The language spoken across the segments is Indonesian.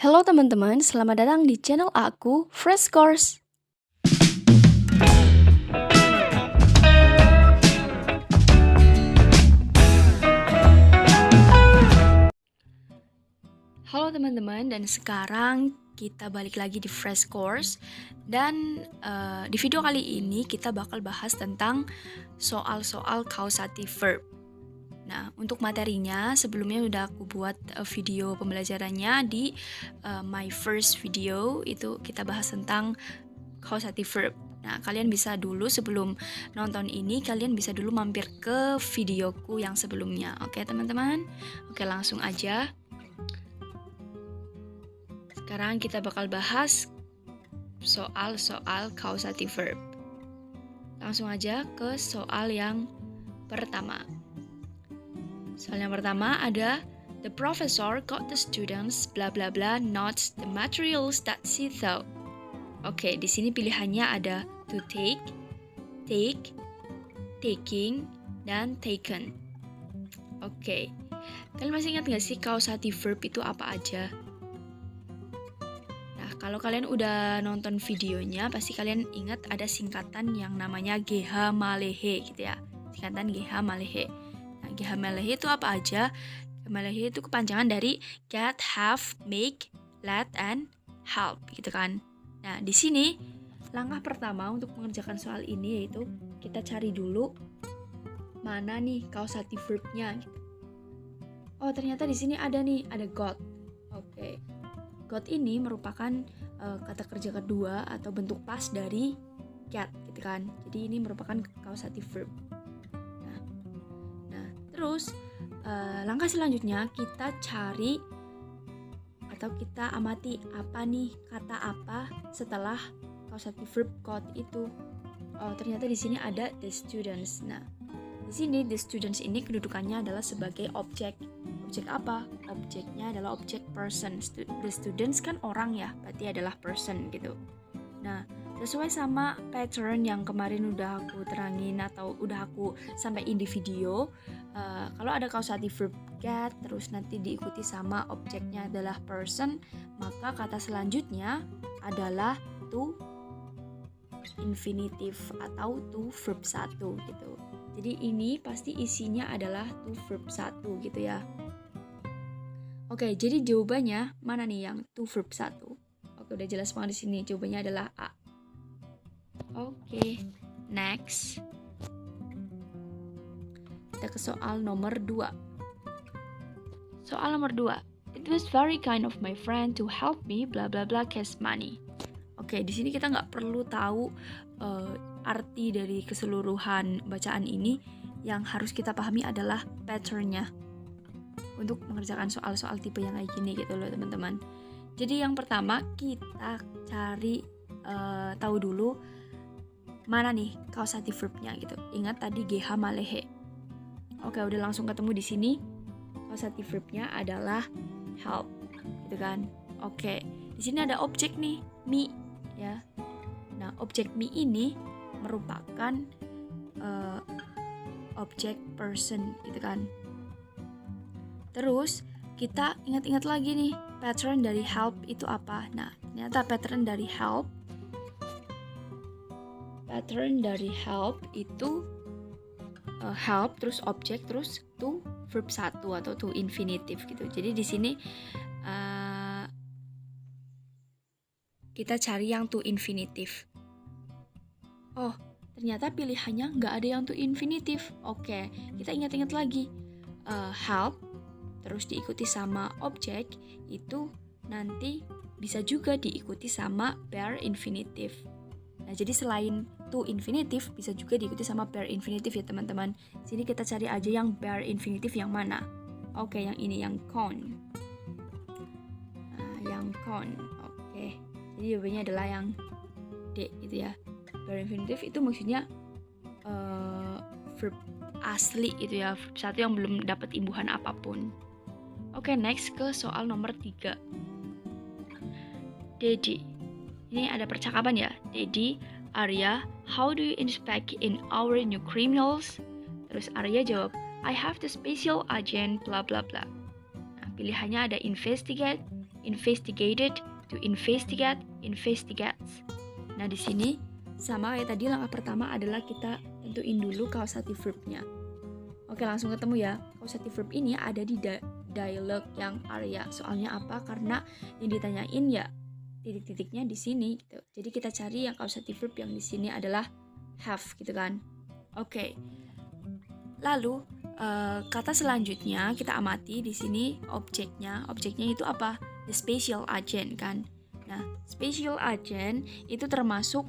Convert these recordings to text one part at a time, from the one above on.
Halo teman-teman, selamat datang di channel aku, Fresh Course. Halo teman-teman, dan sekarang kita balik lagi di Fresh Course. Dan di video kali ini kita bakal bahas tentang soal-soal causative verb. Nah, untuk materinya sebelumnya udah aku buat video pembelajarannya di my first video, itu kita bahas tentang causative verb. Nah, kalian bisa dulu sebelum nonton ini, kalian bisa dulu mampir ke videoku yang sebelumnya. Oke, teman-teman? Oke, langsung aja. Sekarang kita bakal bahas soal-soal causative verb. Langsung aja ke soal yang pertama. Soal yang pertama ada the professor got the students blah blah blah notes the materials that she thought. Oke, di sini pilihannya ada to take, take, taking, dan taken. Oke, kalian masih ingat nggak sih causative verb itu apa aja? Nah, kalau kalian udah nonton videonya, pasti kalian ingat ada singkatan yang namanya GH Malehe gitu ya. Singkatan GH Malehe. Nah, GH Malehe itu apa aja? GH Malehe itu kepanjangan dari get, have, make, let, and help gitu kan. Nah, di sini langkah pertama untuk mengerjakan soal ini yaitu kita cari dulu mana nih causative verb-nya gitu. Oh, ternyata di sini ada nih, ada got. Oke. Got ini merupakan kata kerja kedua atau bentuk past dari get gitu kan. Jadi ini merupakan causative verb. Nah, terus langkah selanjutnya kita cari atau kita amati apa nih kata apa setelah causative verb got itu. Oh, ternyata di sini ada the students. Nah, di sini the students ini kedudukannya adalah sebagai objek. Objek apa? Objeknya adalah objek person. The students kan orang ya, berarti adalah person gitu. Nah, sesuai sama pattern yang kemarin udah aku terangin atau udah aku sampaikan di video, kalau ada causative verb get terus nanti diikuti sama objeknya adalah person, maka kata selanjutnya adalah to infinitive atau to verb 1 gitu. Jadi ini pasti isinya adalah to verb 1 gitu ya. Oke, jadi jawabannya mana nih yang to verb 1? Oke, udah jelas banget di sini. Jawabannya adalah A. Oke, next. Kita ke soal nomor 2. Soal nomor 2. It was very kind of my friend to help me blah blah blah cash money. Oke, di sini kita nggak perlu tahu arti dari keseluruhan bacaan ini. Yang harus kita pahami adalah patternnya untuk mengerjakan soal-soal tipe yang kayak gini gitu loh teman-teman. Jadi yang pertama kita cari tahu dulu mana nih causative verb-nya gitu. Ingat tadi GH Malehe. Oke, udah langsung ketemu di sini. Causative verb-nya adalah help gitu kan. Oke, di sini ada objek nih, me ya. Nah, objek me ini merupakan objek person gitu kan. Terus kita ingat-ingat lagi nih, pattern dari help itu apa? Nah, ternyata pattern dari help itu help terus objek terus to verb 1 atau to infinitive gitu. Jadi di sini kita cari yang to infinitive. Oh, ternyata pilihannya nggak ada yang to infinitive. Oke, kita ingat-ingat lagi. Help terus diikuti sama objek itu nanti bisa juga diikuti sama bare infinitive. Nah, jadi selain to infinitive bisa juga diikuti sama bare infinitive ya teman-teman. Sini kita cari aja yang bare infinitive yang mana. Oke, yang ini yang con. Nah, yang con. Oke. Jadi jawabannya adalah yang D gitu ya. Bare infinitive itu maksudnya verb asli gitu ya, verb 1 yang belum dapat imbuhan apapun. Oke, next ke soal nomor 3. Dedi. Ini ada percakapan ya. Dedi, Arya, how do you inspect in our new criminals? Terus Arya jawab, I have the special agent bla bla bla. Nah, pilihannya ada investigate, investigated, to investigate, investigates. Nah, di sini sama kayak tadi, langkah pertama adalah kita tentuin dulu causative verbnya. Oke, langsung ketemu ya. Causative verb ini ada di dialog yang Arya. Soalnya apa? Karena yang ditanyain ya titik-titiknya di sini gitu. Jadi kita cari yang causative verb yang di sini adalah have gitu kan. Oke. Lalu kata selanjutnya kita amati di sini objeknya. Objeknya itu apa? The special agent kan. Nah, special agent itu termasuk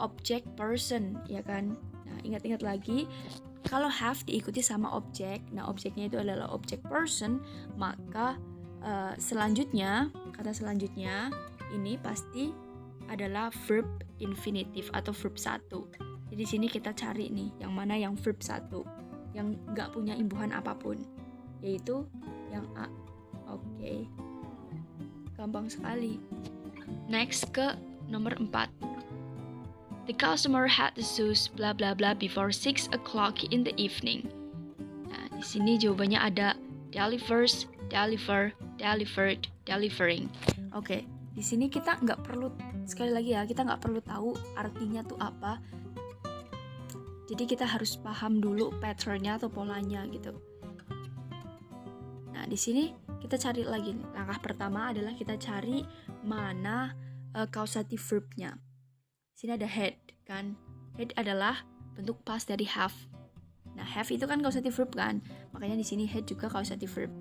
objek person ya kan. Nah, ingat-ingat lagi kalau have diikuti sama objek. Nah, objeknya itu adalah objek person, maka selanjutnya, kata selanjutnya ini pasti adalah verb infinitive atau verb 1. Jadi di sini kita cari nih yang mana yang verb 1 yang nggak punya imbuhan apapun, yaitu yang A. Oke. Gampang sekali. Next ke nomor 4. The customer had the shoes bla bla bla before 6 o'clock in the evening. Nah, di sini jawabannya ada delivers, deliver, delivered, delivering. Oke, di sini kita nggak perlu, sekali lagi ya, kita nggak perlu tahu artinya tuh apa. Jadi kita harus paham dulu patternnya atau polanya gitu. Nah, di sini kita cari lagi nih. Langkah pertama adalah kita cari mana causative verbnya. Di sini ada had kan. Had adalah bentuk past dari have. Nah, have itu kan causative verb kan. Makanya di sini had juga causative verb.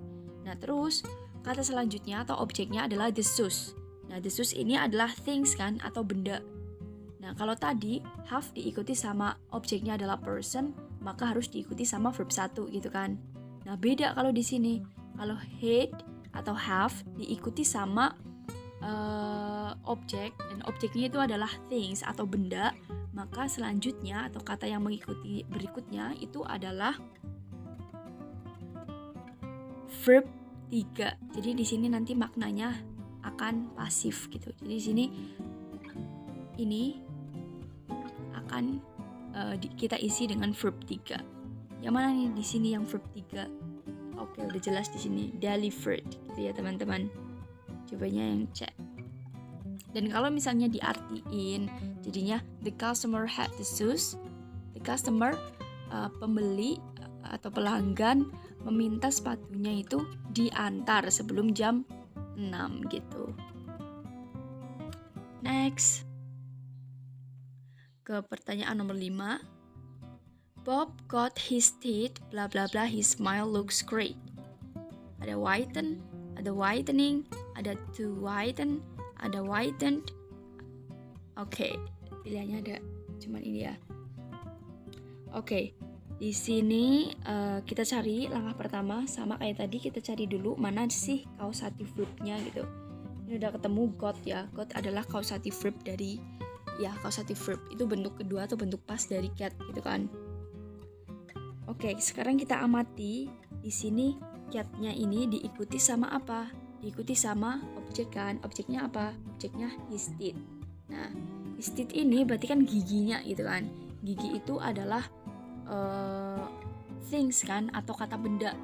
Nah, terus kata selanjutnya atau objeknya adalah the shoes. Nah, the shoes ini adalah things kan atau benda. Nah, kalau tadi have diikuti sama objeknya adalah person, maka harus diikuti sama verb 1 gitu kan. Nah, beda kalau di sini. Kalau had atau have diikuti sama objek, dan objeknya itu adalah things atau benda, maka selanjutnya atau kata yang mengikuti berikutnya itu adalah verb 3. Jadi di sini nanti maknanya akan pasif gitu. Jadi di sini ini akan kita isi dengan verb 3. Yang mana nih di sini yang verb 3? Oke, udah jelas di sini delivered gitu ya teman-teman. Cobanya yang cek. Dan kalau misalnya diartiin jadinya the customer had the shoes. The customer pembeli atau pelanggan meminta sepatunya itu diantar sebelum jam 6 gitu. Next. Ke pertanyaan nomor 5. Bob got his teeth bla bla bla, his smile looks great. Ada whiten, ada whitening, ada to whiten, ada whitened. Oke, pilihannya ada cuman ini ya. Oke, di sini kita cari langkah pertama sama kayak tadi, kita cari dulu mana sih causative verbnya gitu. Ini udah ketemu got ya. Got adalah causative verb dari causative verb itu bentuk kedua atau bentuk pas dari get gitu kan. Oke, sekarang kita amati di sini get-nya ini diikuti sama apa? Diikuti sama objek kan. Objeknya apa? Objeknya his teeth. Nah, his teeth ini berarti kan giginya gitu kan. Gigi itu adalah things kan atau kata benda.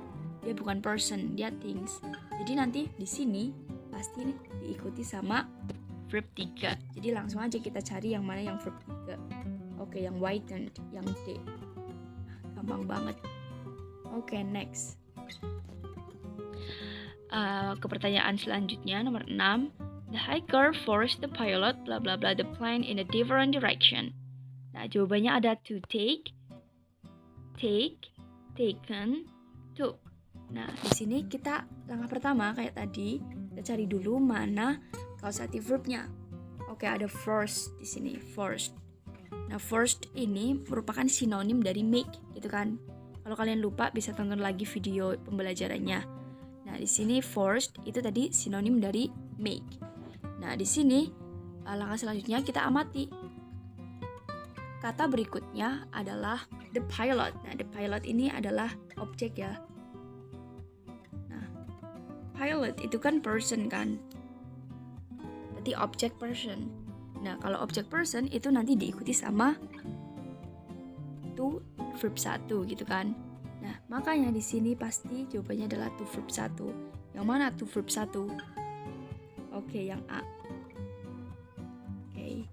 Dia bukan person, dia things. Jadi nanti di sini pasti nih diikuti sama verb 3. Jadi langsung aja kita cari yang mana yang verb 3. Oke, yang whitened, yang D. Gampang banget. Oke, next. Ke pertanyaan selanjutnya nomor 6. The hiker forced the pilot bla bla bla the plane in a different direction. Nah, jawabannya ada to take, taken, took. Nah, di sini kita langkah pertama kayak tadi, kita cari dulu mana causative verbnya. Oke, ada forced di sini, forced. Nah, forced ini merupakan sinonim dari make gitu kan. Kalau kalian lupa bisa tonton lagi video pembelajarannya. Nah, di sini forced itu tadi sinonim dari make. Nah, di sini langkah selanjutnya kita amati. Kata berikutnya adalah the pilot. Nah, the pilot ini adalah objek ya. Nah, pilot itu kan person kan. Berarti object person. Nah, kalau object person itu nanti diikuti sama to verb 1 gitu kan. Nah, makanya di sini pasti jawabannya adalah to verb 1. Yang mana to verb 1? Oke, yang A. Oke.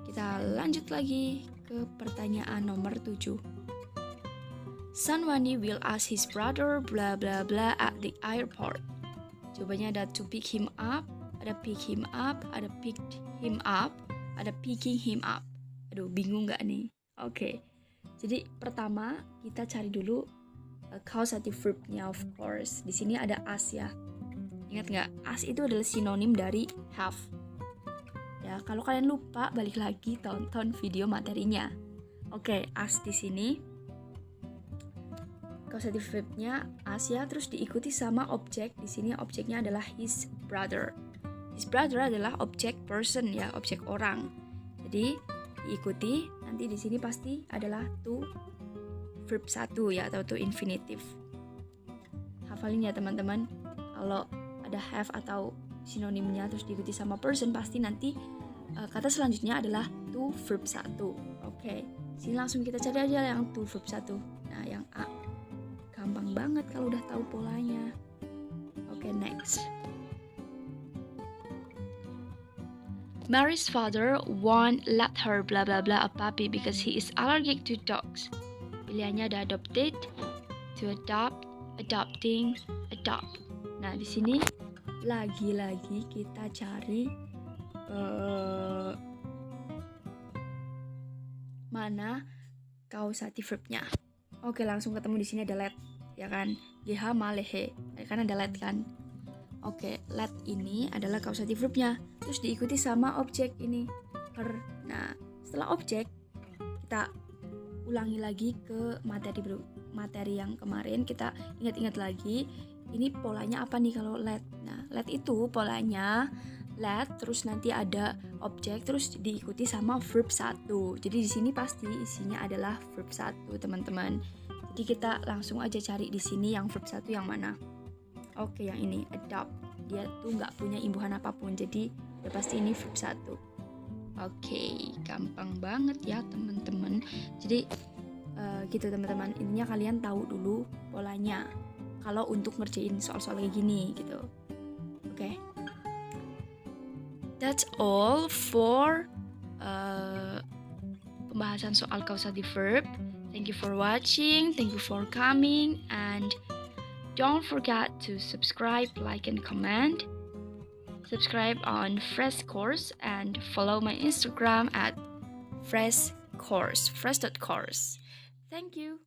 Kita lanjut lagi ke pertanyaan nomor 7. Sunwani will ask his brother blah blah blah at the airport. Jawabannya ada to pick him up, ada pick him up, ada picked him up, ada picking him up. Aduh, bingung nggak nih? Oke. Jadi pertama kita cari dulu causative verb-nya, of course. Di sini ada as ya. Ingat nggak? As itu adalah sinonim dari have. Ya, kalau kalian lupa, balik lagi tonton video materinya. Oke, as di sini causative verb-nya as ya, terus diikuti sama objek. Di sini objeknya adalah his brother. His brother adalah objek person ya, objek orang. Jadi diikuti, nanti di sini pasti adalah to verb 1 ya, atau to infinitive. Hafalin ya teman-teman. Kalau ada have atau sinonimnya terus diikuti sama person, pasti nanti kata selanjutnya adalah to verb 1. Oke, sini langsung kita cari aja yang to verb 1. Nah, yang A. Gampang banget kalau udah tahu polanya. Oke, next. Mary's father won't let her blah blah blah a puppy because he is allergic to dogs. Pilihannya ada adopted, to adopt, adopting, adopt. Nah, di sini lagi-lagi kita cari mana causative verb-nya. Oke, langsung ketemu di sini ada let, ya kan? GH malehe, kan ada let kan? Oke, let ini adalah causative verb-nya. Terus diikuti sama objek ini, her. Nah, setelah objek, kita ulangi lagi ke materi yang kemarin. Kita ingat-ingat lagi, ini polanya apa nih kalau let? Nah, let itu polanya let, terus nanti ada objek, terus diikuti sama verb 1. Jadi di sini pasti isinya adalah verb 1, teman-teman. Jadi kita langsung aja cari di sini yang verb 1 yang mana. Oke, yang ini, adopt. Dia tuh nggak punya imbuhan apapun, jadi udah pasti ini verb 1. Oke, gampang banget ya teman-teman. Jadi gitu teman-teman. Intinya kalian tahu dulu polanya kalau untuk ngerjain soal-soal kayak gini gitu. Oke. That's all for pembahasan soal causative verb. Thank you for watching, thank you for coming, and don't forget to subscribe, like, and comment. Subscribe on Fresh Course and follow my Instagram at fresh.course. Thank you.